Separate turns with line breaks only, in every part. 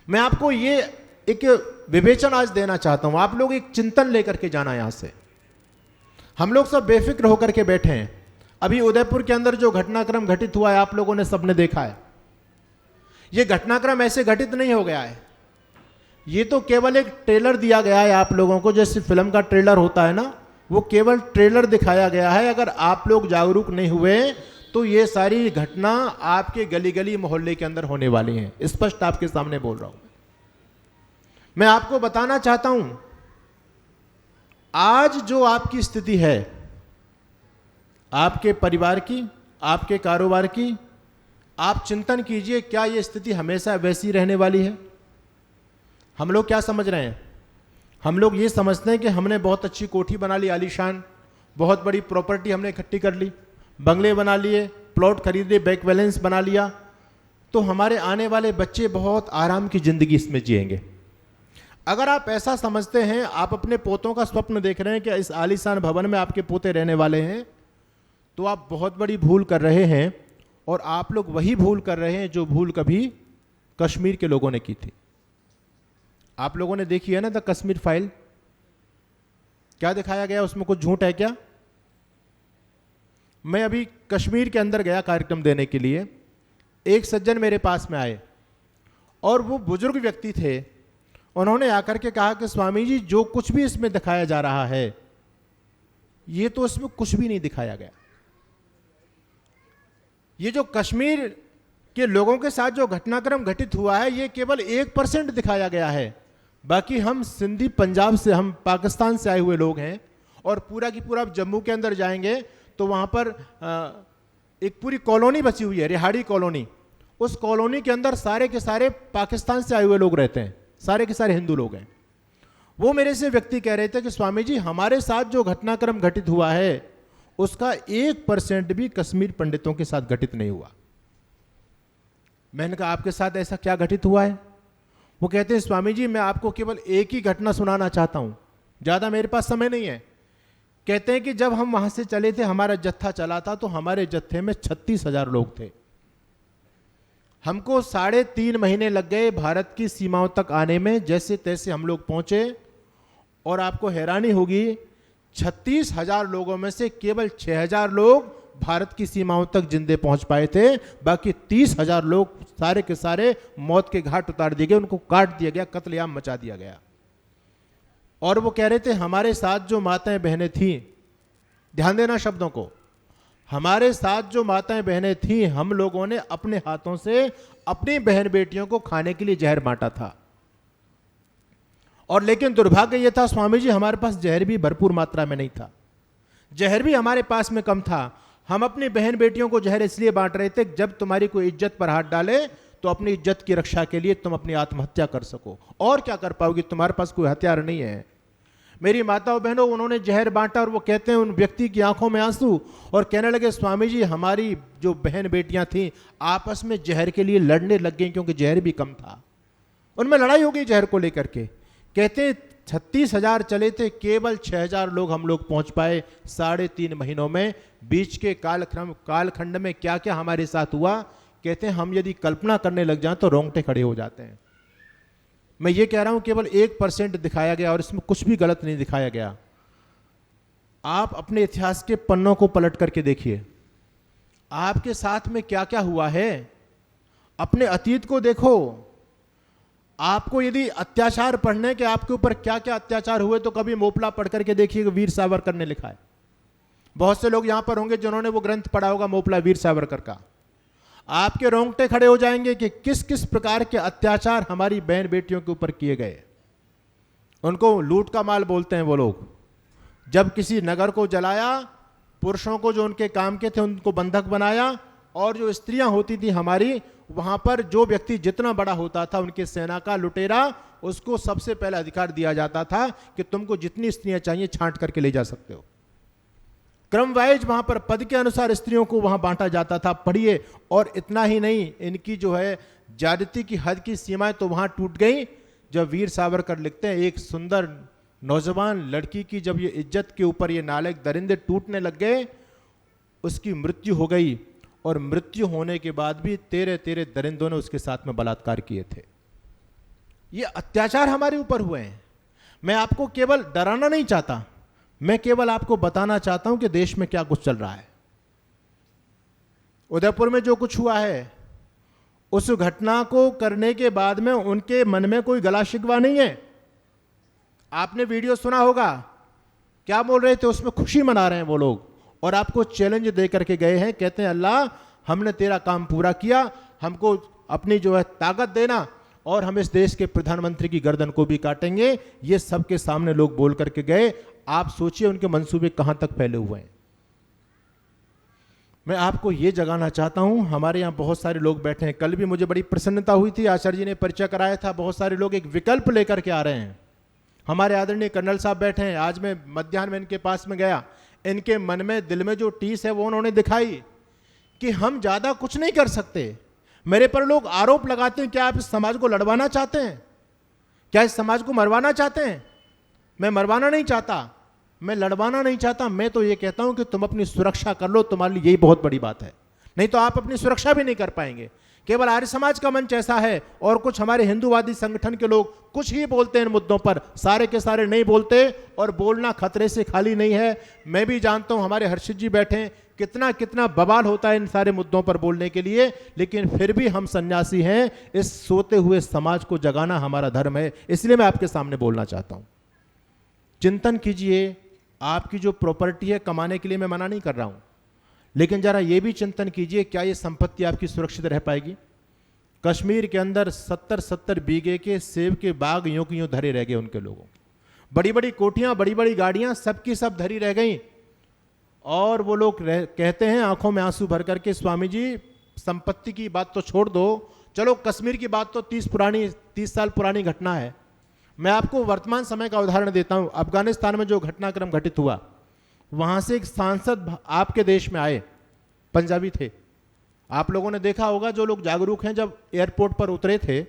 मैं आपको ये एक विवेचन आज देना चाहता हूं, आप लोग एक चिंतन लेकर के जाना यहां से। हम लोग सब बेफिक्र होकर के बैठे हैं। अभी उदयपुर के अंदर जो घटनाक्रम घटित हुआ है आप लोगों ने सबने देखा है। ये घटनाक्रम ऐसे घटित नहीं हो गया है, ये तो केवल एक ट्रेलर दिया गया है आप लोगों को, जैसे फिल्म का ट्रेलर होता है ना, वो केवल ट्रेलर दिखाया गया है। अगर आप लोग जागरूक नहीं हुए तो ये सारी घटना आपके गली गली मोहल्ले के अंदर होने वाली हैं। स्पष्ट आपके सामने बोल रहा हूं। मैं आपको बताना चाहता हूं, आज जो आपकी स्थिति है, आपके परिवार की, आपके कारोबार की, आप चिंतन कीजिए, क्या ये स्थिति हमेशा वैसी रहने वाली है? हम लोग क्या समझ रहे हैं? हम लोग ये समझते हैं कि हमने बहुत अच्छी कोठी बना ली आलीशान, बहुत बड़ी प्रॉपर्टी हमने इकट्ठी कर ली, बंगले बना लिए, प्लॉट खरीदे, बैंक बैलेंस बना लिया, तो हमारे आने वाले बच्चे बहुत आराम की जिंदगी इसमें जिएंगे। अगर आप ऐसा समझते हैं, आप अपने पोतों का स्वप्न देख रहे हैं कि इस आलीशान भवन में आपके पोते रहने वाले हैं, तो आप बहुत बड़ी भूल कर रहे हैं। और आप लोग वही भूल कर रहे हैं जो भूल कभी कश्मीर के लोगों ने की थी। आप लोगों ने देखी है ना द कश्मीर फाइल, क्या दिखाया गया उसमें? कुछ झूठ है क्या? मैं अभी कश्मीर के अंदर गया कार्यक्रम देने के लिए, एक सज्जन मेरे पास में आए और वो बुजुर्ग व्यक्ति थे। उन्होंने आकर के कहा कि स्वामी जी, जो कुछ भी इसमें दिखाया जा रहा है ये तो इसमें कुछ भी नहीं दिखाया गया। ये जो कश्मीर के लोगों के साथ जो घटनाक्रम घटित हुआ है ये केवल 1% दिखाया गया है। बाकी हम सिंधी पंजाब से, हम पाकिस्तान से आए हुए लोग हैं और पूरा की पूरा जम्मू के अंदर जाएंगे तो वहाँ पर एक पूरी कॉलोनी बची हुई है, रिहाड़ी कॉलोनी। उस कॉलोनी के अंदर सारे के सारे पाकिस्तान से आए हुए लोग रहते हैं, सारे के सारे हिंदू लोग हैं। वो मेरे से व्यक्ति कह रहे थे कि स्वामी जी, हमारे साथ जो घटनाक्रम घटित हुआ है उसका 1% भी कश्मीर पंडितों के साथ घटित नहीं हुआ। मैंने कहा, आपके साथ ऐसा क्या घटित हुआ है? वो कहते हैं, स्वामी जी, मैं आपको केवल एक ही घटना सुनाना चाहता हूं, ज्यादा मेरे पास समय नहीं है। कहते हैं कि जब हम वहां से चले थे, हमारा जत्था चला था, तो हमारे जत्थे में 36,000 लोग थे। हमको 3.5 महीने लग गए भारत की सीमाओं तक आने में। जैसे तैसे हम लोग पहुंचे और आपको हैरानी होगी, 36,000 लोगों में से केवल 6,000 लोग भारत की सीमाओं तक जिंदे पहुंच पाए थे। बाकी 30,000 लोग सारे के सारे मौत के घाट उतार दिए गए, उनको काट दिया गया, कत्लेआम मचा दिया गया। और वो कह रहे थे, हमारे साथ जो माताएं बहनें थीं, ध्यान देना शब्दों को, हमारे साथ जो माताएं बहनें थीं, हम लोगों ने अपने हाथों से अपनी बहन बेटियों को खाने के लिए जहर बांटा था। और लेकिन दुर्भाग्य यह था स्वामी जी, हमारे पास जहर भी भरपूर मात्रा में नहीं था, जहर भी हमारे पास में कम था। हम अपनी बहन बेटियों को जहर इसलिए बांट रहे थे, जब तुम्हारी कोई इज्जत पर हाथ डाले तो अपनी इज्जत की रक्षा के लिए तुम अपनी आत्महत्या कर सको। और क्या कर पाओगी, तुम्हारे पास कोई हथियार नहीं है। मेरी माताओं बहनों, उन्होंने जहर बांटा और वो कहते हैं, उन व्यक्ति की आंखों में आंसू, और कहने लगे, स्वामी जी, हमारी जो बहन बेटियां थीं आपस में जहर के लिए लड़ने लग गई, क्योंकि जहर भी कम था। उनमें लड़ाई हो गई जहर को लेकर के। कहते 36,000 चले थे, केवल 6,000 लोग हम लोग पहुंच पाए 3.5 महीनों में। बीच के कालखंड में क्या क्या हमारे साथ हुआ, कहते हैं हम यदि कल्पना करने लग जाएं तो रोंगटे खड़े हो जाते हैं। मैं ये कह रहा हूं, केवल 1% दिखाया गया और इसमें कुछ भी गलत नहीं दिखाया गया। आप अपने इतिहास के पन्नों को पलट करके देखिए, आपके साथ में क्या क्या हुआ है। अपने अतीत को देखो। आपको यदि अत्याचार पढ़ने के आपके ऊपर क्या क्या अत्याचार हुए, तो कभी मोपला पढ़ करके देखिए, वीर सावरकर ने लिखा है। बहुत से लोग यहां पर होंगे जिन्होंने वो ग्रंथ पढ़ा होगा, मोपला वीर सावरकर का। आपके रोंगटे खड़े हो जाएंगे कि किस किस प्रकार के अत्याचार हमारी बहन बेटियों के ऊपर किए गए। उनको लूट का माल बोलते हैं वो लोग। जब किसी नगर को जलाया, पुरुषों को जो उनके काम के थे उनको बंधक बनाया, और जो स्त्रियां होती थी हमारी, वहां पर जो व्यक्ति जितना बड़ा होता था उनके सेना का लुटेरा, उसको सबसे पहला अधिकार दिया जाता था कि तुमको जितनी स्त्रियां चाहिए छांट करके ले जा सकते हो। क्रम वाइज वहां पर पद के अनुसार स्त्रियों को वहां बांटा जाता था। पढ़िए। और इतना ही नहीं, इनकी जो है ज्यादती की हद की सीमाएं तो वहां टूट गई जब वीर सावरकर लिखते हैं, एक सुंदर नौजवान लड़की की जब ये इज्जत के ऊपर ये नालायक दरिंदे टूटने लग गए, उसकी मृत्यु हो गई। और मृत्यु होने के बाद भी 13 दरिंदों ने उसके साथ में बलात्कार किए थे। ये अत्याचार हमारे ऊपर हुए हैं। मैं आपको केवल डराना नहीं चाहता, मैं केवल आपको बताना चाहता हूं कि देश में क्या कुछ चल रहा है। उदयपुर में जो कुछ हुआ है, उस घटना को करने के बाद में उनके मन में कोई गला शिकवा नहीं है। आपने वीडियो सुना होगा, क्या बोल रहे थे, उसमें खुशी मना रहे हैं वो लोग, और आपको चैलेंज दे करके गए हैं, कहते हैं अल्लाह हमने तेरा काम पूरा किया, हमको अपनी जो है ताकत देना, और हम इस देश के प्रधानमंत्री की गर्दन को भी काटेंगे। ये सबके सामने लोग बोल करके गए। आप सोचिए उनके मंसूबे कहां तक फैले हुए हैं। मैं आपको ये जगाना चाहता हूं, हमारे यहां बहुत सारे लोग बैठे हैं। कल भी मुझे बड़ी प्रसन्नता हुई थी, आचार्य जी ने परिचय कराया था। बहुत सारे लोग एक विकल्प लेकर के आ रहे हैं। हमारे आदरणीय कर्नल साहब बैठे हैं। आज मैं मध्याह्न में इनके पास में गया, इनके मन में दिल में जो टीस है वो उन्होंने दिखाई कि हम ज्यादा कुछ नहीं कर सकते। मेरे पर लोग आरोप लगाते हैं, क्या आप इस समाज को लड़वाना चाहते हैं, क्या इस समाज को मरवाना चाहते हैं? मैं मरवाना नहीं चाहता, मैं लड़वाना नहीं चाहता। मैं तो ये कहता हूं कि तुम अपनी सुरक्षा कर लो, तुम्हारे लिए यही बहुत बड़ी बात है। नहीं तो आप अपनी सुरक्षा भी नहीं कर पाएंगे। केवल आर्य समाज का मंच ऐसा है, और कुछ हमारे हिंदूवादी संगठन के लोग कुछ ही बोलते हैं इन मुद्दों पर, सारे के सारे नहीं बोलते, और बोलना खतरे से खाली नहीं है। मैं भी जानता हूं, हमारे हर्षित जी बैठे हैं, कितना कितना बवाल होता है इन सारे मुद्दों पर बोलने के लिए, लेकिन फिर भी हम सन्यासी हैं। इस सोते हुए समाज को जगाना हमारा धर्म है, इसलिए मैं आपके सामने बोलना चाहता हूं। चिंतन कीजिए, आपकी जो प्रॉपर्टी है कमाने के लिए मैं मना नहीं कर रहा हूं, लेकिन जरा यह भी चिंतन कीजिए, क्या यह संपत्ति आपकी सुरक्षित रह पाएगी? कश्मीर के अंदर 70-70 बीघे के सेब के बाग यूं की यूं धरे रह गए उनके लोगों। बड़ी बड़ी कोठियां, बड़ी बड़ी गाड़ियां सबकी सब धरी रह गई, और वो लोग कहते हैं आंखों में आंसू भर करके, स्वामी जी संपत्ति की बात तो छोड़ दो, चलो कश्मीर की बात तो 30 साल पुरानी घटना है। मैं आपको वर्तमान समय का उदाहरण देता हूं। अफगानिस्तान में जो घटनाक्रम घटित हुआ, वहां से एक सांसद आपके देश में आए, पंजाबी थे। आप लोगों ने देखा होगा, जो लोग जागरूक हैं, जब एयरपोर्ट पर उतरे थे।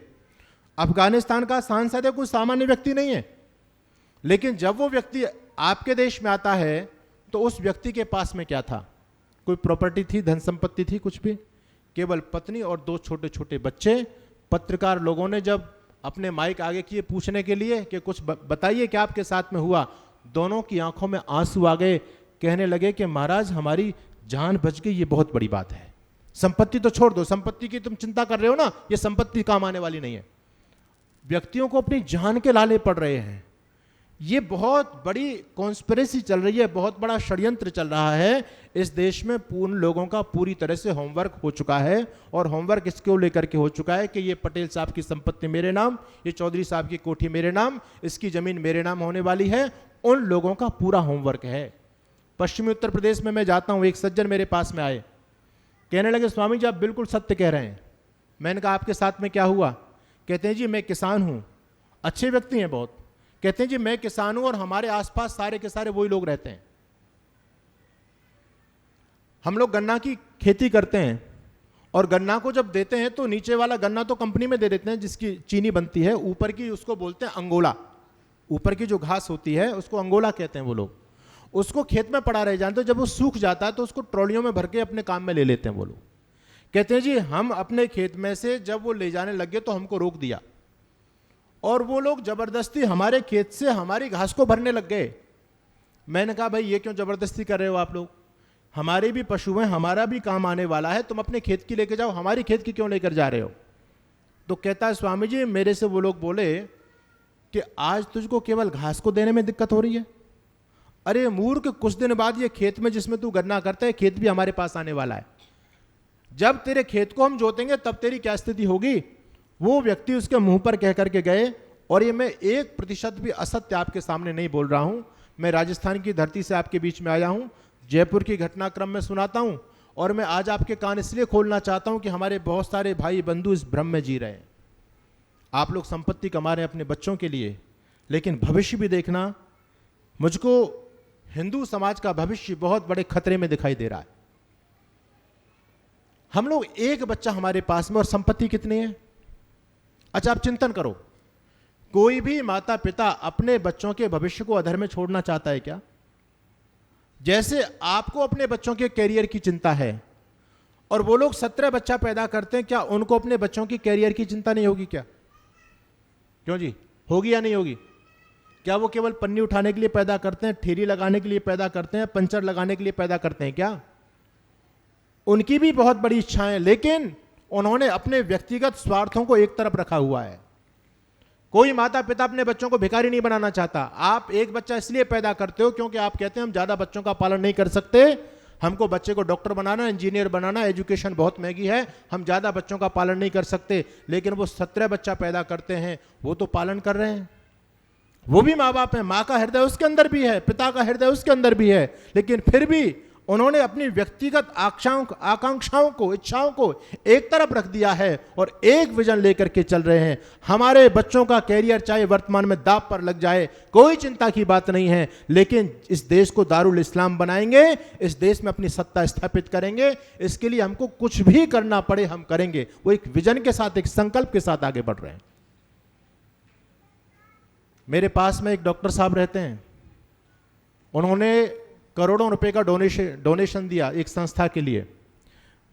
अफगानिस्तान का सांसद है, कोई सामान्य व्यक्ति नहीं है, लेकिन जब वो व्यक्ति आपके देश में आता है तो उस व्यक्ति के पास में क्या था? कोई प्रॉपर्टी थी, धन संपत्ति थी? कुछ भी। केवल पत्नी और 2 छोटे छोटे बच्चे। पत्रकार लोगों ने जब अपने माइक आगे किए पूछने के लिए कि कुछ बताइए क्या आपके साथ में हुआ, दोनों की आंखों में आंसू आ गए। कहने लगे कि महाराज हमारी जान बच गई, ये बहुत बड़ी बात है। संपत्ति तो छोड़ दो, संपत्ति की तुम चिंता कर रहे हो ना, ये संपत्ति काम आने वाली नहीं है। व्यक्तियों को अपनी जान के लाले पड़ रहे हैं। ये बहुत बड़ी कॉन्स्पिरेसी चल रही है, बहुत बड़ा षड्यंत्र चल रहा है। इस देश में पूर्ण लोगों का पूरी तरह से होमवर्क हो चुका है, और होमवर्क इसको लेकर के हो चुका है कि ये पटेल साहब की संपत्ति मेरे नाम, ये चौधरी साहब की कोठी मेरे नाम, इसकी जमीन मेरे नाम होने वाली है। उन लोगों का पूरा होमवर्क है। पश्चिमी उत्तर प्रदेश में मैं जाता हूं, एक सज्जन मेरे पास में आए, कहने लगे स्वामी जी आप बिल्कुल सत्य कह रहे हैं। मैंने कहा आपके साथ में क्या हुआ? कहते हैं जी मैं किसान हूं। अच्छे व्यक्ति हैं बहुत। कहते हैं जी मैं किसान हूं और हमारे आसपास सारे के सारे वही लोग रहते हैं। हम लोग गन्ना की खेती करते हैं, और गन्ना को जब देते हैं तो नीचे वाला गन्ना तो कंपनी में दे देते हैं जिसकी चीनी बनती है, ऊपर की उसको बोलते हैं अंगोला। ऊपर की जो घास होती है उसको अंगोला कहते हैं वो लोग। उसको खेत में पड़ा रह जाते, जब वो सूख जाता है तो उसको ट्रॉलियों में भर के अपने काम में ले लेते हैं वो लोग। कहते हैं जी हम अपने खेत में से जब वो ले जाने लगे तो हमको रोक दिया, और वो लोग जबरदस्ती हमारे खेत से हमारी घास को भरने लग गए। मैंने कहा भाई ये क्यों जबरदस्ती कर रहे हो आप लोग? हमारे भी पशु हैं, हमारा भी काम आने वाला है, तुम अपने खेत की लेकर जाओ, हमारी खेत की क्यों लेकर जा रहे हो? तो कहता है स्वामी जी मेरे से वो लोग बोले कि आज तुझको केवल घास को देने में दिक्कत हो रही है। अरे मूर्ख, कुछ दिन बाद ये खेत में जिसमें तू गन्ना करता है, खेत भी हमारे पास आने वाला है। जब तेरे खेत को हम जोतेंगे तब तेरी क्या स्थिति होगी? वो व्यक्ति उसके मुंह पर कह करके गए। और ये मैं 1% भी असत्य आपके सामने नहीं बोल रहा हूं। मैं राजस्थान की धरती से आपके बीच में आया हूं, जयपुर की घटनाक्रम में सुनाता हूं, और मैं आज आपके कान इसलिए खोलना चाहता हूं कि हमारे बहुत सारे भाई बंधु इस भ्रम में जी रहे हैं। आप लोग संपत्ति कमा रहे हैं अपने बच्चों के लिए, लेकिन भविष्य भी देखना। मुझको हिंदू समाज का भविष्य बहुत बड़े खतरे में दिखाई दे रहा है। हम लोग एक बच्चा हमारे पास में, और संपत्ति कितनी है? अच्छा आप चिंतन करो, कोई भी माता पिता अपने बच्चों के भविष्य को अधर में छोड़ना चाहता है क्या? जैसे आपको अपने बच्चों के कैरियर की चिंता है, और वो लोग 17 बच्चा पैदा करते हैं, क्या उनको अपने बच्चों की कैरियर की चिंता नहीं होगी क्या? क्यों जी, होगी या नहीं होगी? क्या वो केवल पन्नी उठाने के लिए पैदा करते हैं, ठेरी लगाने के लिए पैदा करते हैं, पंचर लगाने के लिए पैदा करते हैं क्या? उनकी भी बहुत बड़ी इच्छाएं हैं, लेकिन उन्होंने अपने व्यक्तिगत स्वार्थों को एक तरफ रखा हुआ है। कोई माता पिता अपने बच्चों को भिखारी नहीं बनाना चाहता। आप एक बच्चा इसलिए पैदा करते हो क्योंकि आप कहते हैं हम ज्यादा बच्चों का पालन नहीं कर सकते, हमको बच्चे को डॉक्टर बनाना, इंजीनियर बनाना, एजुकेशन बहुत महंगी है, हम ज्यादा बच्चों का पालन नहीं कर सकते। लेकिन वो 17 बच्चा पैदा करते हैं, वो तो पालन कर रहे हैं, वो भी माँ बाप हैं, माँ का हृदय उसके अंदर भी है, पिता का हृदय उसके अंदर भी है, लेकिन फिर भी उन्होंने अपनी व्यक्तिगत आकांक्षाओं को, इच्छाओं को एक तरफ रख दिया है और एक विजन लेकर के चल रहे हैं। हमारे बच्चों का कैरियर चाहे वर्तमान में दांव पर लग जाए, कोई चिंता की बात नहीं है, लेकिन इस देश को दारुल इस्लाम बनाएंगे, इस देश में अपनी सत्ता स्थापित करेंगे। इसके लिए हमको कुछ भी करना पड़े हम करेंगे। वो एक विजन के साथ, एक संकल्प के साथ आगे बढ़ रहे हैं। मेरे पास में एक डॉक्टर साहब रहते हैं, उन्होंने करोड़ों रुपए का डोनेशन दिया एक संस्था के लिए।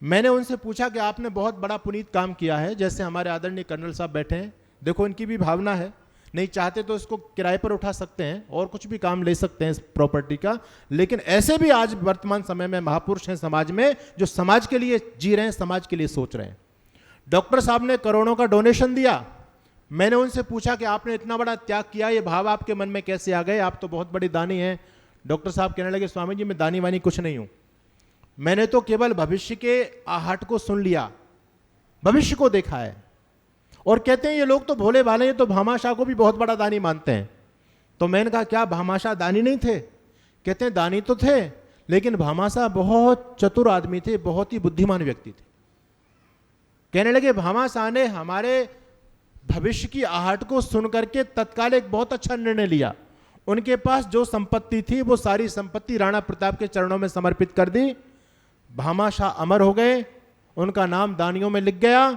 मैंने उनसे पूछा कि आपने बहुत बड़ा पुनीत काम किया है, जैसे हमारे आदरणीय कर्नल साहब बैठे हैं, देखो इनकी भी भावना है, नहीं चाहते तो इसको किराए पर उठा सकते हैं और कुछ भी काम ले सकते हैं इस प्रॉपर्टी का, लेकिन ऐसे भी आज वर्तमान समय में महापुरुष हैं समाज में, जो समाज के लिए जी रहे हैं, समाज के लिए सोच रहे हैं। डॉक्टर साहब ने करोड़ों का डोनेशन दिया। मैंने उनसे पूछा कि आपने इतना बड़ा त्याग किया, ये भाव आपके मन में कैसे आ गए, आप तो बहुत बड़े दानी हैं। डॉक्टर साहब कहने लगे, स्वामी जी मैं दानी वानी कुछ नहीं हूं, मैंने तो केवल भविष्य के आहट को सुन लिया, भविष्य को देखा है। और कहते हैं ये लोग तो भोले भाले हैं, तो भामाशाह को भी बहुत बड़ा दानी मानते हैं। तो मैंने कहा क्या भामाशाह दानी नहीं थे? कहते हैं दानी तो थे, लेकिन भामाशाह बहुत चतुर आदमी थे, बहुत ही बुद्धिमान व्यक्ति थे। कहने लगे भामाशाह ने हमारे भविष्य की आहट को सुनकर के तत्काल एक बहुत अच्छा निर्णय लिया। उनके पास जो संपत्ति थी वो सारी संपत्ति राणा प्रताप के चरणों में समर्पित कर दी। भामाशाह अमर हो गए, उनका नाम दानियों में लिख गया,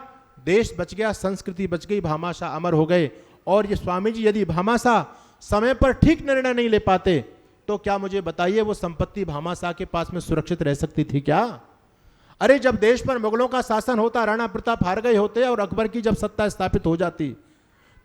देश बच गया, संस्कृति बच गई, भामाशाह अमर हो गए। और ये स्वामी जी यदि भामाशाह समय पर ठीक निर्णय नहीं ले पाते तो क्या मुझे बताइए वो संपत्ति भामाशाह के पास में सुरक्षित रह सकती थी क्या? अरे जब देश पर मुगलों का शासन होता, राणा प्रताप हार गए होते और अकबर की जब सत्ता स्थापित हो जाती,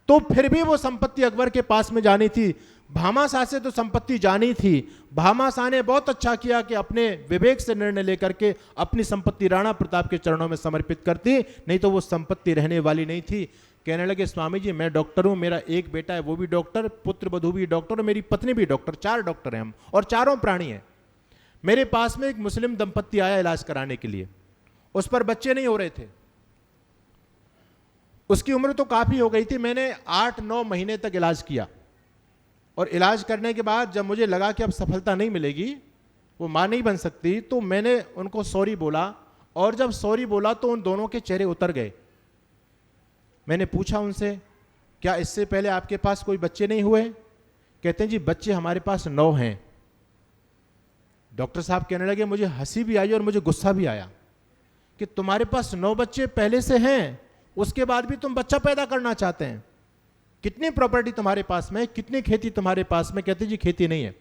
तो फिर भी वो संपत्ति अकबर के पास में जानी थी। भामाशाह से तो संपत्ति जानी थी। भामाशाह ने बहुत अच्छा किया कि अपने विवेक से निर्णय लेकर के अपनी संपत्ति राणा प्रताप के चरणों में समर्पित करती, नहीं तो वो संपत्ति रहने वाली नहीं थी। कहने लगे स्वामी जी मैं डॉक्टर हूं, मेरा एक बेटा है वो भी डॉक्टर, पुत्र वधू भी डॉक्टर, मेरी पत्नी भी डॉक्टर, 4 डॉक्टर हैं हम, और चारों प्राणी हैं। मेरे पास में एक मुस्लिम दंपत्ति आया इलाज कराने के लिए, उस पर बच्चे नहीं हो रहे थे, उसकी उम्र तो काफी हो गई थी। मैंने 8-9 महीने तक इलाज किया और इलाज करने के बाद जब मुझे लगा कि अब सफलता नहीं मिलेगी, वो मां नहीं बन सकती, तो मैंने उनको सॉरी बोला। और जब सॉरी बोला तो उन दोनों के चेहरे उतर गए। मैंने पूछा उनसे क्या इससे पहले आपके पास कोई बच्चे नहीं हुए? कहते हैं जी बच्चे हमारे पास 9 हैं। डॉक्टर साहब कहने लगे मुझे हंसी भी आई और मुझे गुस्सा भी आया कि तुम्हारे पास 9 बच्चे पहले से हैं, उसके बाद भी तुम बच्चा पैदा करना चाहते हैं। कितनी प्रॉपर्टी तुम्हारे पास में, कितनी खेती तुम्हारे पास में? कहते जी खेती नहीं है।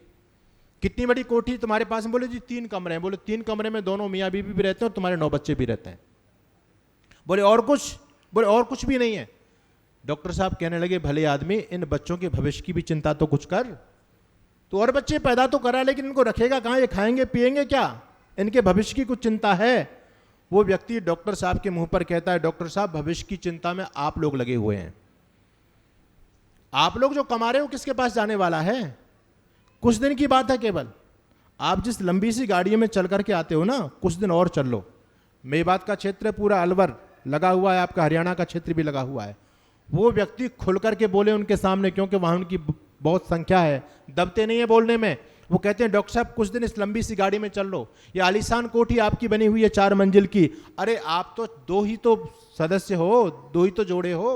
कितनी बड़ी कोठी तुम्हारे पास में? बोले जी 3 कमरे हैं। बोले 3 कमरे में दोनों मियाँ बीवी भी रहते हैं और तुम्हारे 9 बच्चे भी रहते हैं। बोले और कुछ? बोले और कुछ भी नहीं है। डॉक्टर साहब कहने लगे भले आदमी, इन बच्चों के भविष्य की भी चिंता तो कुछ कर। तो और बच्चे पैदा तो करा, लेकिन इनको रखेगा कहां? ये खाएंगे पिएंगे क्या? इनके भविष्य की कुछ चिंता है? वो व्यक्ति डॉक्टर साहब के मुंह पर कहता है डॉक्टर साहब भविष्य की चिंता में आप लोग लगे हुए हैं। आप लोग जो कमा रहे हो किसके पास जाने वाला है? कुछ दिन की बात है केवल। आप जिस लंबी सी गाड़ी में चल करके आते हो ना, कुछ दिन और चल लो। मेवात का क्षेत्र पूरा अलवर लगा हुआ है, आपका हरियाणा का क्षेत्र भी लगा हुआ है। वो व्यक्ति खुल करके बोले उनके सामने, क्योंकि वहां उनकी बहुत संख्या है, दबते नहीं है बोलने में। वो कहते हैं डॉक्टर साहब कुछ दिन इस लंबी सी गाड़ी में चल लो, ये आलीशान कोठी आपकी बनी हुई है 4 मंजिल की। अरे आप तो 2 ही तो सदस्य हो, 2 ही तो जोड़े हो,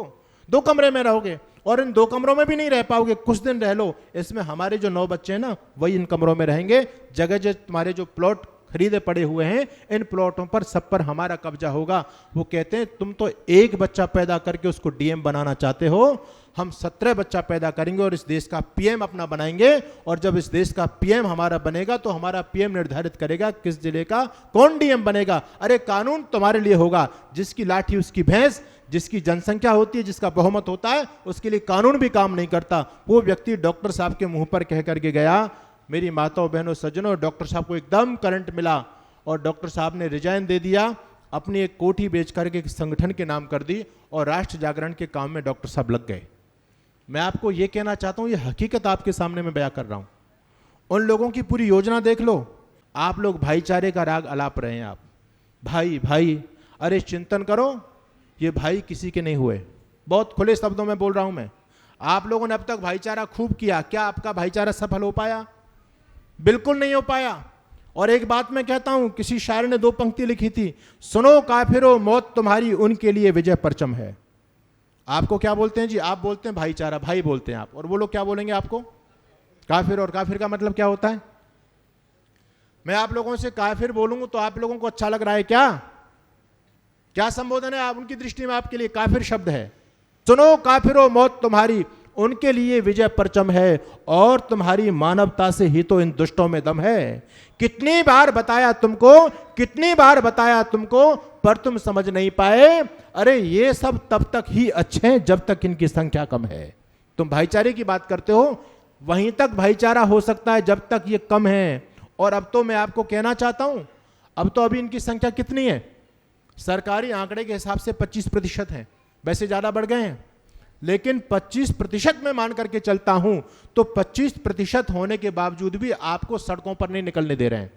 2 कमरे में रहोगे और इन 2 कमरों में भी नहीं रह पाओगे, कुछ दिन रह लो। इसमें हमारे जो 9 बच्चे हैं ना, वही इन कमरों में रहेंगे। जगह जगह तुम्हारे जो प्लॉट खरीदे पड़े हुए हैं, इन प्लॉटों पर सब पर हमारा कब्जा होगा। वो कहते हैं तुम तो एक बच्चा पैदा करके उसको डीएम बनाना चाहते हो, हम 17 बच्चा पैदा करेंगे और इस देश का पीएम अपना बनाएंगे। और जब इस देश का पीएम हमारा बनेगा तो हमारा पीएम निर्धारित करेगा किस जिले का कौन डीएम बनेगा। अरे कानून तुम्हारे लिए होगा, जिसकी लाठी उसकी भैंस, जिसकी जनसंख्या होती है, जिसका बहुमत होता है, उसके लिए कानून भी काम नहीं करता। वो व्यक्ति डॉक्टर साहब के मुंह पर कह करके गया। मेरी माताओं बहनों सज्जनों, डॉक्टर साहब को एकदम करंट मिला और डॉक्टर साहब ने रिजाइन दे दिया, अपनी एक कोठी बेच करके एक संगठन के नाम कर दी और राष्ट्र जागरण के काम में डॉक्टर साहब लग गए। मैं आपको यह कहना चाहता हूं, यह हकीकत आपके सामने मैं बयां कर रहा हूं। उन लोगों की पूरी योजना देख लो। आप लोग भाईचारे का राग अलाप रहे हैं। आप भाई भाई, अरे चिंतन करो, ये भाई किसी के नहीं हुए। बहुत खुले शब्दों में बोल रहा हूं मैं। आप लोगों ने अब तक भाईचारा खूब किया, क्या आपका भाईचारा सफल हो पाया? बिल्कुल नहीं हो पाया। और एक बात मैं कहता हूं, किसी शायर ने 2 पंक्ति लिखी थी, सुनो काफिरो मौत तुम्हारी उनके लिए विजय परचम है। आपको क्या बोलते हैं जी? आप बोलते हैं भाईचारा, भाई बोलते हैं आप, और वो लोग क्या बोलेंगे आपको? काफिर। और काफिर का मतलब क्या होता है? मैं आप लोगों से काफिर बोलूंगा तो आप लोगों को अच्छा लग रहा है क्या? क्या संबोधन है आप उनकी दृष्टि में? आपके लिए काफिर शब्द है। सुनो काफिरो मौत तुम्हारी उनके लिए विजय परचम है, और तुम्हारी मानवता से ही तो इन दुष्टों में दम है। कितनी बार बताया तुमको, कितनी बार बताया तुमको, पर तुम समझ नहीं पाए। अरे ये सब तब तक ही अच्छे हैं जब तक इनकी संख्या कम है। तुम भाईचारे की बात करते हो, वहीं तक भाईचारा हो सकता है जब तक ये कम है। और अब तो मैं आपको कहना चाहता हूं, अब तो अभी इनकी संख्या कितनी है? सरकारी आंकड़े के हिसाब से 25% है। वैसे ज्यादा बढ़ गए हैं, लेकिन 25% में मान करके चलता हूं तो 25% होने के बावजूद भी आपको सड़कों पर नहीं निकलने दे रहे हैं।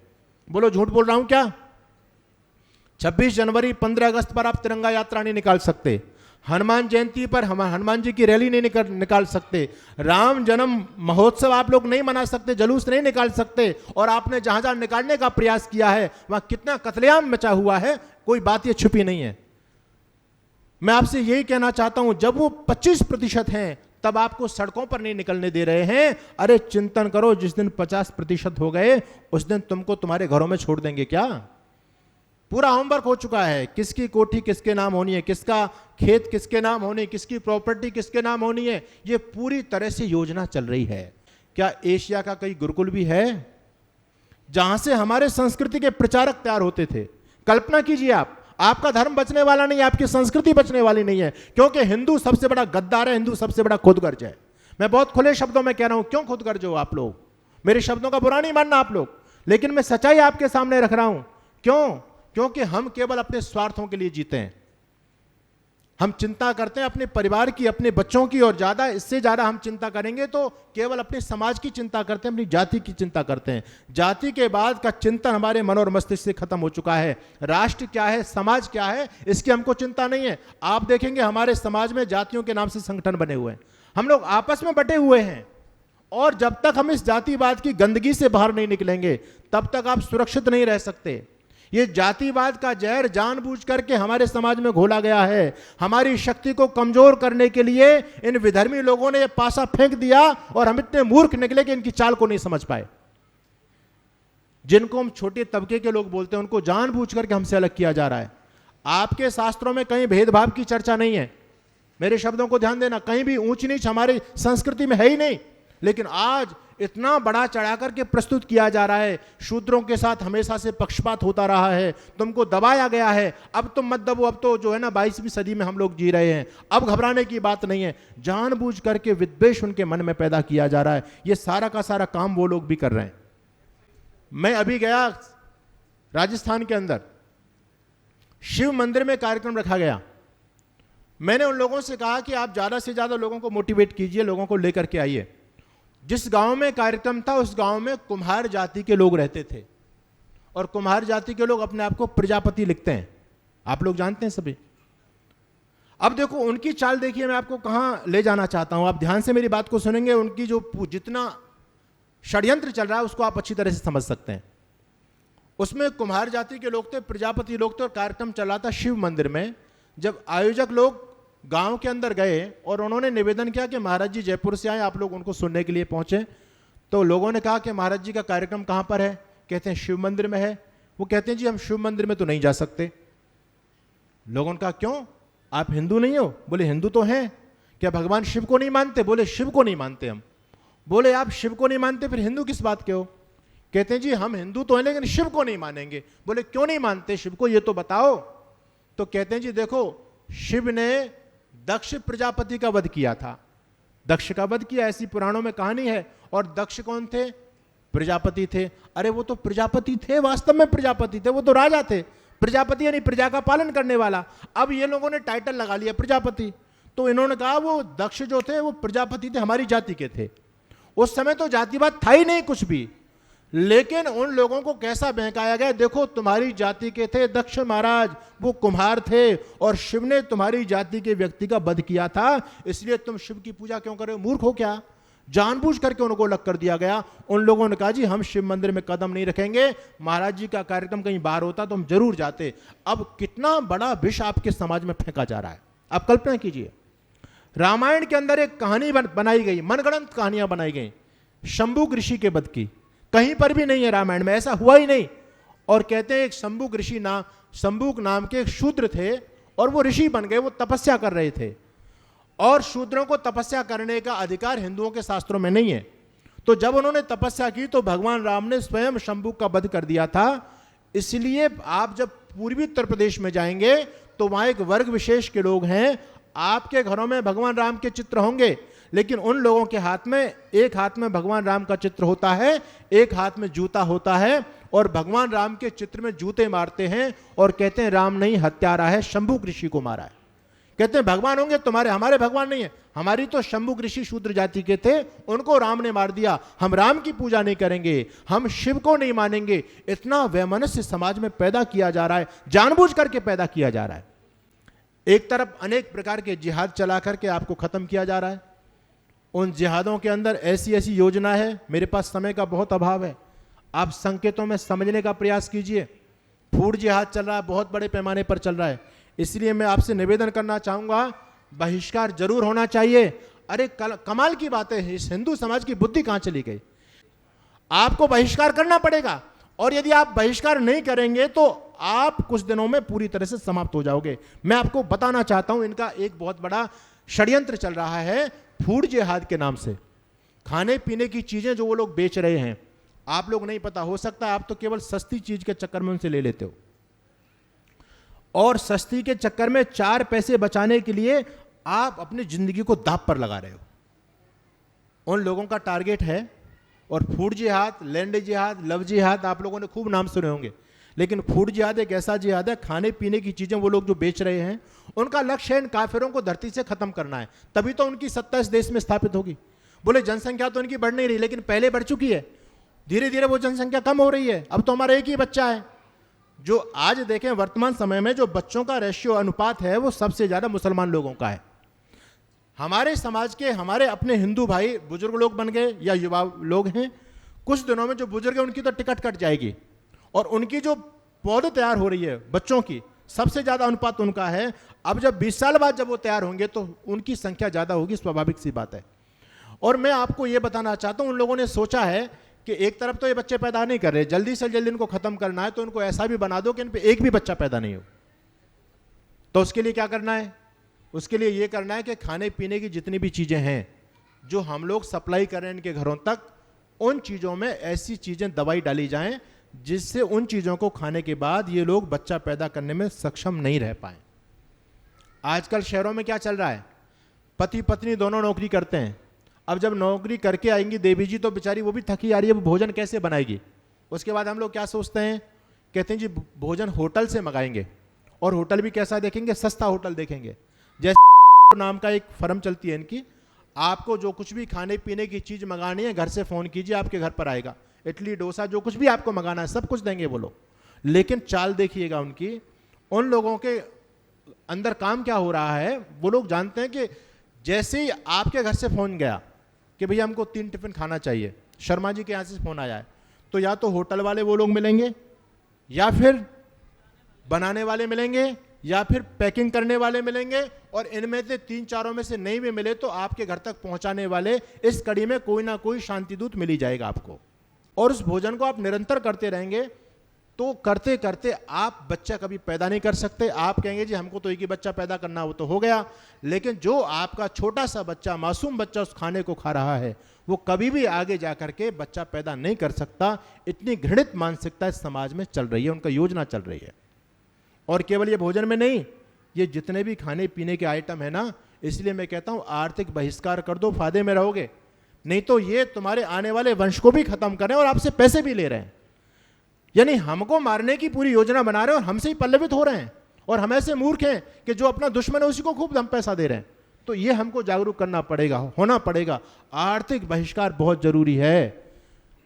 बोलो झूठ बोल रहा हूं क्या? 26 जनवरी 15 अगस्त पर आप तिरंगा यात्रा नहीं निकाल सकते। हनुमान जयंती पर हनुमान जी की रैली नहीं निकाल सकते। राम जन्म महोत्सव आप लोग नहीं मना सकते, जुलूस नहीं निकाल सकते। और आपने जहां जहां निकालने का प्रयास किया है वहां कितना कत्लेआम मचा हुआ है, कोई बात ये छुपी नहीं है। मैं आपसे यही कहना चाहता हूं, जब वो 25% हैं तब आपको सड़कों पर नहीं निकलने दे रहे हैं। अरे चिंतन करो, जिस दिन 50% हो गए उस दिन तुमको तुम्हारे घरों में छोड़ देंगे क्या? पूरा होमवर्क हो चुका है, किसकी कोठी किसके नाम होनी है, किसका खेत किसके नाम होनी है, किसकी प्रॉपर्टी किसके नाम होनी है, ये पूरी तरह से योजना चल रही है। क्या एशिया का कोई गुरुकुल भी है जहां से हमारे संस्कृति के प्रचारक तैयार होते थे? कल्पना कीजिए आप, आपका धर्म बचने वाला नहीं है, आपकी संस्कृति बचने वाली नहीं है, क्योंकि हिंदू सबसे बड़ा गद्दार है, हिंदू सबसे बड़ा खुदगर्ज है। मैं बहुत खुले शब्दों में कह रहा हूं, क्यों खुदगर्ज हो आप लोग? मेरे शब्दों का बुरा नहीं मानना आप लोग, लेकिन मैं सच्चाई आपके सामने रख रहा हूं। क्यों? क्योंकि हम केवल अपने स्वार्थों के लिए जीते हैं। हम चिंता करते हैं अपने परिवार की, अपने बच्चों की, और ज्यादा इससे ज्यादा हम चिंता करेंगे तो केवल अपने समाज की चिंता करते हैं, अपनी जाति की चिंता करते हैं। जाति के बाद का चिंतन हमारे मन और मस्तिष्क से खत्म हो चुका है। राष्ट्र क्या है, समाज क्या है, इसकी हमको चिंता नहीं है। आप देखेंगे हमारे समाज में जातियों के नाम से संगठन बने हुए हैं, हम लोग आपस में बटे हुए हैं। और जब तक हम इस जातिवाद की गंदगी से बाहर नहीं निकलेंगे तब तक आप सुरक्षित नहीं रह सकते। ये जातिवाद का जहर जानबूझ करके हमारे समाज में घोला गया है। हमारी शक्ति को कमजोर करने के लिए इन विधर्मी लोगों ने ये पासा फेंक दिया और हम इतने मूर्ख निकले कि इनकी चाल को नहीं समझ पाए। जिनको हम छोटे तबके के लोग बोलते हैं उनको जानबूझ करके हमसे अलग किया जा रहा है। आपके शास्त्रों में कहीं भेदभाव की चर्चा नहीं है, मेरे शब्दों को ध्यान देना, कहीं भी ऊंच नीच हमारी संस्कृति में है ही नहीं। लेकिन आज इतना बड़ा चढ़ा करके प्रस्तुत किया जा रहा है, शूद्रों के साथ हमेशा से पक्षपात होता रहा है, तुमको दबाया गया है, अब तुम मत दबो, अब तो जो है ना 22वीं सदी में हम लोग जी रहे हैं, अब घबराने की बात नहीं है। जानबूझ करके विद्वेष उनके मन में पैदा किया जा रहा है। ये सारा का सारा काम वो लोग भी कर रहे हैं। मैं अभी गया राजस्थान के अंदर, शिव मंदिर में कार्यक्रम रखा गया। मैंने उन लोगों से कहा कि आप ज्यादा से ज्यादा लोगों को मोटिवेट कीजिए, लोगों को लेकर के आइए। जिस गांव में कार्यक्रम था उस गांव में कुम्हार जाति के लोग रहते थे, और कुम्हार जाति के लोग अपने आप को प्रजापति लिखते हैं, आप लोग जानते हैं सभी। अब देखो उनकी चाल देखिए, मैं आपको कहां ले जाना चाहता हूं, आप ध्यान से मेरी बात को सुनेंगे। उनकी जो जितना षड्यंत्र चल रहा है उसको आप अच्छी तरह से समझ सकते हैं। उसमें कुम्हार जाति के लोग थे, प्रजापति लोग थे, और कार्यक्रम चला था शिव मंदिर में। जब आयोजक लोग गांव के अंदर गए और उन्होंने निवेदन किया कि महाराज जी जयपुर से आए, आप लोग उनको सुनने के लिए पहुंचे, तो लोगों ने कहा कि महाराज जी का कार्यक्रम कहां पर है? कहते हैं शिव मंदिर में है। वो कहते हैं जी हम शिव मंदिर में तो नहीं जा सकते। लोगों ने कहा क्यों, आप हिंदू नहीं हो? बोले हिंदू तो हैं। क्या भगवान शिव को नहीं मानते? बोले शिव को नहीं मानते हम। बोले आप शिव को नहीं मानते फिर हिंदू किस बात के हो? कहते हैं जी हम हिंदू तो हैं लेकिन शिव को नहीं मानेंगे। बोले क्यों नहीं मानते शिव को, ये तो बताओ। तो कहते हैं जी देखो शिव ने दक्ष प्रजापति का वध किया था, दक्ष का वध किया, ऐसी पुराणों में कहानी है। और दक्ष कौन थे? प्रजापति थे। अरे वो तो प्रजापति थे, वास्तव में प्रजापति थे, वो तो राजा थे। प्रजापति यानी प्रजा का पालन करने वाला। अब ये लोगों ने टाइटल लगा लिया प्रजापति, तो इन्होंने कहा वो दक्ष जो थे वो प्रजापति थे, हमारी जाति के थे। उस समय तो जातिवाद था ही नहीं कुछ भी, लेकिन उन लोगों को कैसा बहकाया गया, देखो तुम्हारी जाति के थे दक्ष महाराज, वो कुम्हार थे, और शिव ने तुम्हारी जाति के व्यक्ति का वध किया था, इसलिए तुम शिव की पूजा क्यों कर रहे हो? मूर्ख हो क्या? जानबूझ करके उनको अलग कर दिया गया। उन लोगों ने कहा जी हम शिव मंदिर में कदम नहीं रखेंगे, महाराज जी का कार्यक्रम कहीं बाहर होता तो हम जरूर जाते। अब कितना बड़ा विष आपके समाज में फेंका जा रहा है, आप कल्पना कीजिए। रामायण के अंदर एक कहानी बनाई गई, मनगढ़ंत कहानियां बनाई गई शंभुक ऋषि के वध की, कहीं पर भी नहीं है रामायण में, ऐसा हुआ ही नहीं। और कहते हैं एक शंभुक ऋषि शंभुक नाम के एक शूद्र थे, और वो ऋषि बन गए, वो तपस्या कर रहे थे, और शूद्रों को तपस्या करने का अधिकार हिंदुओं के शास्त्रों में नहीं है। तो जब उन्होंने तपस्या की तो भगवान राम ने स्वयं शंभुक का वध कर दिया था। इसलिए आप जब पूर्वी उत्तर प्रदेश में जाएंगे तो वहां एक वर्ग विशेष के लोग हैं, आपके घरों में भगवान राम के चित्र होंगे, लेकिन उन लोगों के हाथ में, एक हाथ में भगवान राम का चित्र होता है, एक हाथ में जूता होता है, और भगवान राम के चित्र में जूते मारते हैं और कहते हैं राम नहीं हत्यारा है, शंभुक ऋषि को मारा है। कहते हैं भगवान होंगे तुम्हारे, हमारे भगवान नहीं है, हमारी तो शंभुक ऋषि शूद्र जाति के थे, उनको राम ने मार दिया, हम राम की पूजा नहीं करेंगे, हम शिव को नहीं मानेंगे। इतना वैमनस्य समाज में पैदा किया जा रहा है, जानबूझ करके पैदा किया जा रहा है। एक तरफ अनेक प्रकार के जिहाद चला करके आपको खत्म किया जा रहा है, उन जिहादों के अंदर ऐसी ऐसी योजना है, मेरे पास समय का बहुत अभाव है, आप संकेतों में समझने का प्रयास कीजिए। फूड जिहाद चल रहा है, बहुत बड़े पैमाने पर चल रहा है, इसलिए मैं आपसे निवेदन करना चाहूंगा, बहिष्कार जरूर होना चाहिए। अरे कमाल की बात है, इस हिंदू समाज की बुद्धि कहां चली गई? आपको बहिष्कार करना पड़ेगा, और यदि आप बहिष्कार नहीं करेंगे तो आप कुछ दिनों में पूरी तरह से समाप्त हो जाओगे। मैं आपको बताना चाहता हूं, इनका एक बहुत बड़ा षड्यंत्र चल रहा है फूड जिहाद के नाम से। खाने पीने की चीजें जो वो लोग बेच रहे हैं, आप लोग नहीं पता, हो सकता है आप तो केवल सस्ती चीज के चक्कर में उनसे ले लेते हो, और सस्ती के चक्कर में 4 पैसे बचाने के लिए आप अपनी जिंदगी को दांव पर लगा रहे हो। उन लोगों का टारगेट है, और फूड जिहाद, लैंड जिहाद, लव जिहाद आप लोगों ने खूब नाम सुने होंगे, लेकिन फूड जिहाद एक ऐसा जिहाद है, खाने पीने की चीजें वो लोग जो बेच रहे हैं, उनका लक्ष्य है इन काफिरों को धरती से खत्म करना है, तभी तो उनकी सत्ता इस देश में स्थापित होगी। बोले जनसंख्या तो उनकी बढ़ नहीं रही, लेकिन पहले बढ़ चुकी है, धीरे धीरे वो जनसंख्या कम हो रही है। अब तो हमारा एक ही बच्चा है। जो आज देखें वर्तमान समय में जो बच्चों का रेशियो अनुपात है वो सबसे ज्यादा मुसलमान लोगों का है। हमारे समाज के, हमारे अपने हिंदू भाई बुजुर्ग लोग बन गए या युवा लोग हैं, कुछ दिनों में जो बुजुर्ग है उनकी तो टिकट कट जाएगी, और उनकी जो पौध तैयार हो रही है बच्चों की, सबसे ज्यादा अनुपात उनका है। अब जब 20 साल बाद जब वो तैयार होंगे तो उनकी संख्या ज्यादा होगी, स्वाभाविक सी बात है। और मैं आपको ये बताना चाहता हूं, उन लोगों ने सोचा है कि एक तरफ तो ये बच्चे पैदा नहीं कर रहे, जल्दी से जल्दी इनको खत्म करना है, तो इनको ऐसा भी बना दो कि इन पे एक भी बच्चा पैदा नहीं हो। तो उसके लिए क्या करना है? उसके लिए ये करना है कि खाने पीने की जितनी भी चीजें हैं जो हम लोग सप्लाई कर रहे हैं इनके घरों तक, उन चीजों में ऐसी चीजें दवाई डाली जाएं जिससे उन चीजों को खाने के बाद ये लोग बच्चा पैदा करने में सक्षम नहीं रह पाए। आजकल शहरों में क्या चल रहा है, पति पत्नी दोनों नौकरी करते हैं। अब जब नौकरी करके आएंगी देवी जी तो बेचारी वो भी थकी आ रही है, वो भोजन कैसे बनाएगी? उसके बाद हम लोग क्या सोचते हैं, कहते हैं जी भोजन होटल से मंगाएंगे, और होटल भी कैसा देखेंगे? सस्ता होटल देखेंगे। जैसे नाम का एक फर्म चलती है इनकी, आपको जो कुछ भी खाने पीने की चीज मंगानी है घर से फोन कीजिए, आपके घर पर आएगा, इडली डोसा जो कुछ भी आपको मंगाना है सब कुछ देंगे वो लोग। लेकिन चाल देखिएगा उनकी, उन लोगों के अंदर काम क्या हो रहा है, वो लोग जानते हैं कि जैसे ही आपके घर से फोन गया कि भैया हमको 3 टिफिन खाना चाहिए, शर्मा जी के यहाँ से फोन आया है, तो या तो होटल वाले वो लोग मिलेंगे, या फिर बनाने वाले मिलेंगे, या फिर पैकिंग करने वाले मिलेंगे, और इनमें से 3-4 में से नहीं भी मिले तो आपके घर तक पहुंचाने वाले, इस कड़ी में कोई ना कोई शांतिदूत मिल ही जाएगा आपको। और उस भोजन को आप निरंतर करते रहेंगे तो करते करते आप बच्चा कभी पैदा नहीं कर सकते। आप कहेंगे जी हमको तो एक ही बच्चा पैदा करना, वो तो हो गया, लेकिन जो आपका छोटा सा बच्चा, मासूम बच्चा उस खाने को खा रहा है, वो कभी भी आगे जाकर के बच्चा पैदा नहीं कर सकता। इतनी घृणित मानसिकता इस समाज में चल रही है, उनका योजना चल रही है। और केवल ये भोजन में नहीं, ये जितने भी खाने पीने के आइटम है ना, इसलिए मैं कहता हूं आर्थिक बहिष्कार कर दो, फायदे में रहोगे। नहीं तो ये तुम्हारे आने वाले वंश को भी खत्म कर रहे हैं और आपसे पैसे भी ले रहे हैं। यानी हमको मारने की पूरी योजना बना रहे हैं और हमसे ही पल्लवित हो रहे हैं, और हम ऐसे मूर्ख हैं कि जो अपना दुश्मन है उसी को खूब हम पैसा दे रहे हैं। तो ये हमको जागरूक करना पड़ेगा, होना पड़ेगा। आर्थिक बहिष्कार बहुत जरूरी है।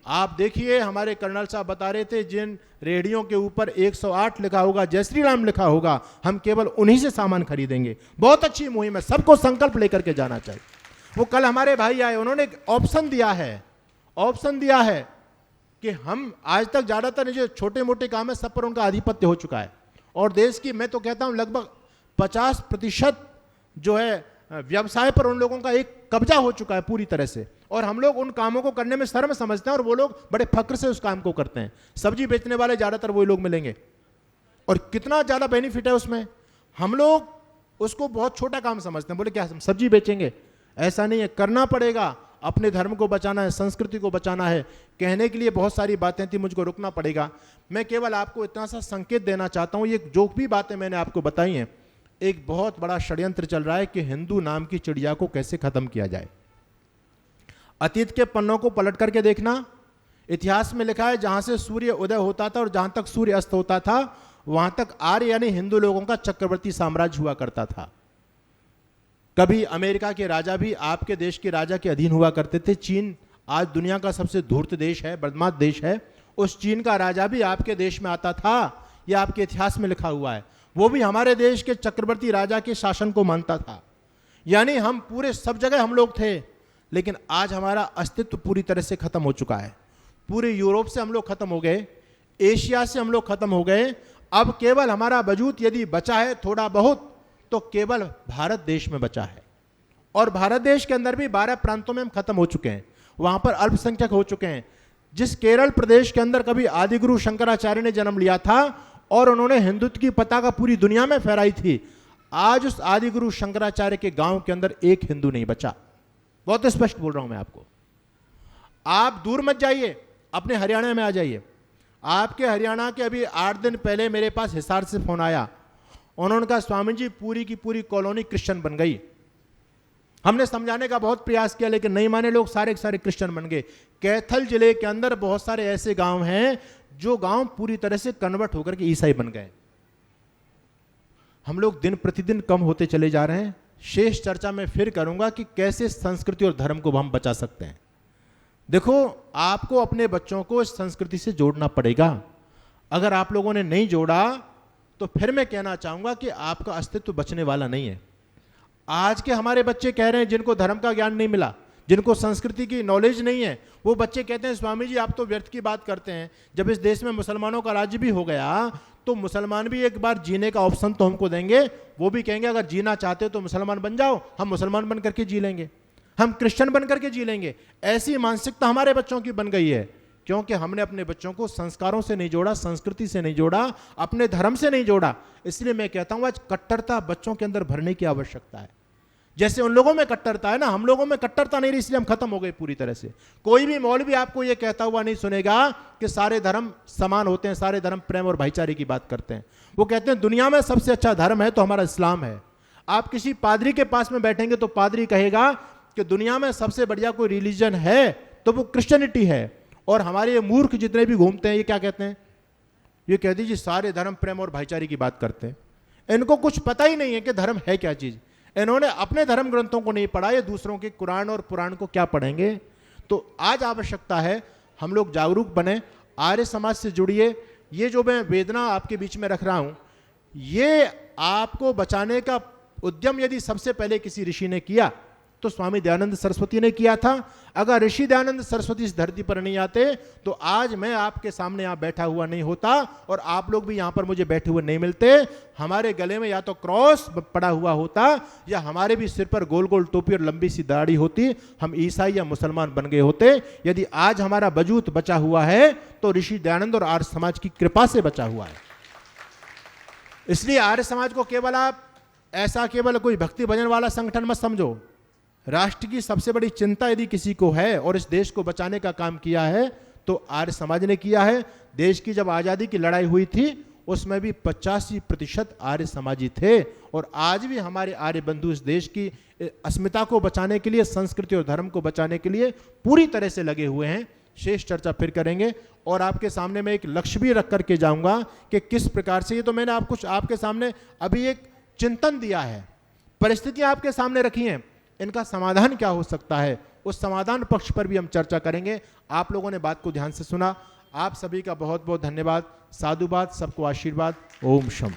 आप देखिए, हमारे कर्नल साहब बता रहे थे, जिन रेडियो के ऊपर 108 लिखा होगा, जय श्री राम लिखा होगा, हम केवल उन्हीं से सामान खरीदेंगे। बहुत अच्छी मुहिम है, सबको संकल्प लेकर के जाना चाहिए। वो कल हमारे भाई आए, उन्होंने एक ऑप्शन दिया है कि हम आज तक ज्यादातर जो छोटे मोटे काम है सब पर उनका आधिपत्य हो चुका है, और देश की मैं तो कहता हूं लगभग 50% जो है व्यवसाय पर उन लोगों का एक कब्जा हो चुका है पूरी तरह से। और हम लोग उन कामों को करने में शर्म समझते हैं और वो लोग बड़े फक्र से उस काम को करते हैं। सब्जी बेचने वाले ज्यादातर वही लोग मिलेंगे, और कितना ज्यादा बेनिफिट है उसमें। हम लोग उसको बहुत छोटा काम समझते हैं, बोले क्या हम सब्जी बेचेंगे, ऐसा नहीं है, करना पड़ेगा। अपने धर्म को बचाना है, संस्कृति को बचाना है। कहने के लिए बहुत सारी बातें थी, मुझको रुकना पड़ेगा। मैं केवल आपको इतना सा संकेत देना चाहता हूं, ये जो भी बातें मैंने आपको बताई हैं, एक बहुत बड़ा षड्यंत्र चल रहा है कि हिंदू नाम की चिड़िया को कैसे खत्म किया जाए। अतीत के पन्नों को पलट करके देखना, इतिहास में लिखा है जहां से सूर्य उदय होता था और जहां तक सूर्य अस्त होता था, वहां तक आर्य यानी हिंदू लोगों का चक्रवर्ती साम्राज्य हुआ करता था। कभी अमेरिका के राजा भी आपके देश के राजा के अधीन हुआ करते थे। चीन आज दुनिया का सबसे धूर्त देश है, बदमाश देश है, उस चीन का राजा भी आपके देश में आता था, यह आपके इतिहास में लिखा हुआ है। वो भी हमारे देश के चक्रवर्ती राजा के शासन को मानता था। यानी हम पूरे सब जगह हम लोग थे, लेकिन आज हमारा अस्तित्व पूरी तरह से खत्म हो चुका है। पूरे यूरोप से हम लोग खत्म हो गए, एशिया से हम लोग खत्म हो गए। अब केवल हमारा वजूद यदि बचा है थोड़ा बहुत, तो केवल भारत देश में बचा है। और भारत देश के अंदर भी 12 प्रांतों में हम खत्म हो चुके हैं, वहां पर अल्पसंख्यक हो चुके हैं। जिस केरल प्रदेश के अंदर कभी आदिगुरु शंकराचार्य ने जन्म लिया था और उन्होंने हिंदुत्व की पताका पूरी दुनिया में फहराई थी, आज उस आदिगुरु शंकराचार्य के गांव के अंदर एक हिंदू नहीं बचा। बहुत स्पष्ट बोल रहा हूं मैं आपको। आप दूर मत जाइए, अपने हरियाणा में आ जाइए। आपके हरियाणा के अभी 8 दिन पहले मेरे पास हिसार से फोन आया, उन्होंने कहा स्वामी जी पूरी की पूरी कॉलोनी क्रिश्चियन बन गई। हमने समझाने का बहुत प्रयास किया लेकिन नहीं माने लोग, सारे के सारे क्रिश्चियन बन गए। कैथल जिले के अंदर बहुत सारे ऐसे गांव हैं जो गांव पूरी तरह से कन्वर्ट होकर के ईसाई बन गए। हम लोग दिन प्रतिदिन कम होते चले जा रहे हैं। शेष चर्चा में फिर करूंगा कि कैसे संस्कृति और धर्म को हम बचा सकते हैं। देखो, आपको अपने बच्चों को इस संस्कृति से जोड़ना पड़ेगा। अगर आप लोगों ने नहीं जोड़ा तो फिर मैं कहना चाहूंगा कि आपका अस्तित्व बचने वाला नहीं है। आज के हमारे बच्चे कह रहे हैं, जिनको धर्म का ज्ञान नहीं मिला, जिनको संस्कृति की नॉलेज नहीं है, वो बच्चे कहते हैं स्वामी जी आप तो व्यर्थ की बात करते हैं। जब इस देश में मुसलमानों का राज्य भी हो गया तो मुसलमान भी एक बार जीने का ऑप्शन तो हमको देंगे। वो भी कहेंगे अगर जीना चाहते हो तो मुसलमान बन जाओ, हम मुसलमान बन करके जी लेंगे, हम क्रिश्चियन बन करके जी लेंगे। ऐसी मानसिकता हमारे बच्चों की बन गई है, क्योंकि हमने अपने बच्चों को संस्कारों से नहीं जोड़ा, संस्कृति से नहीं जोड़ा, अपने धर्म से नहीं जोड़ा। इसलिए मैं कहता हूं आज कट्टरता बच्चों के अंदर भरने की आवश्यकता है। जैसे उन लोगों में कट्टरता है ना, हम लोगों में कट्टरता नहीं रही, इसलिए हम खत्म हो गए पूरी तरह से। कोई भी मौलवी आपको यह कहता हुआ नहीं सुनेगा कि सारे धर्म समान होते हैं, सारे धर्म प्रेम और भाईचारे की बात करते हैं। वो कहते हैं दुनिया में सबसे अच्छा धर्म है तो हमारा इस्लाम है। आप किसी पादरी के पास में बैठेंगे तो पादरी कहेगा कि दुनिया में सबसे बढ़िया कोई रिलीजन है तो वो क्रिश्चियनिटी है। और हमारे ये मूर्ख जितने भी घूमते हैं ये क्या कहते हैं, ये कह दीजिए सारे धर्म प्रेम और भाईचारे की बात करते हैं। इनको कुछ पता ही नहीं है कि धर्म है क्या चीज। इन्होंने अपने धर्म ग्रंथों को नहीं पढ़ा, ये दूसरों के कुरान और पुराण को क्या पढ़ेंगे। तो आज आवश्यकता है हम लोग जागरूक बने, आर्य समाज से जुड़िए। ये जो मैं वेदना आपके बीच में रख रहा हूं, ये आपको बचाने का उद्यम यदि सबसे पहले किसी ऋषि ने किया तो स्वामी दयानंद सरस्वती ने किया था। अगर ऋषि दयानंद सरस्वती इस धरती पर नहीं आते तो आज मैं आपके सामने यहां बैठा हुआ नहीं होता और आप लोग भी यहां पर मुझे बैठे हुए नहीं मिलते। हमारे गले में या तो क्रॉस पड़ा हुआ होता या हमारे भी सिर पर गोल गोल टोपी और लंबी सी दाढ़ी होती, हम ईसाई या मुसलमान बन गए होते। यदि आज हमारा वजूद बचा हुआ है तो ऋषि दयानंद और आर्य समाज की कृपा से बचा हुआ है। इसलिए आर्य समाज को केवल आप ऐसा केवल कोई भक्ति भजन वाला संगठन मत समझो। राष्ट्र की सबसे बड़ी चिंता यदि किसी को है और इस देश को बचाने का काम किया है तो आर्य समाज ने किया है। देश की जब आज़ादी की लड़ाई हुई थी उसमें भी 85% आर्य समाजी थे, और आज भी हमारे आर्य बंधु इस देश की अस्मिता को बचाने के लिए, संस्कृति और धर्म को बचाने के लिए पूरी तरह से लगे हुए हैं। शेष चर्चा फिर करेंगे, और आपके सामने मैं एक लक्ष्य भी रख करके जाऊंगा कि किस प्रकार से, ये तो मैंने आपके सामने अभी एक चिंतन दिया है, परिस्थितियां आपके सामने रखी हैं, इनका समाधान क्या हो सकता है, उस समाधान पक्ष पर भी हम चर्चा करेंगे। आप लोगों ने बात को ध्यान से सुना, आप सभी का बहुत बहुत धन्यवाद, साधुवाद, सबको आशीर्वाद। ओम शम।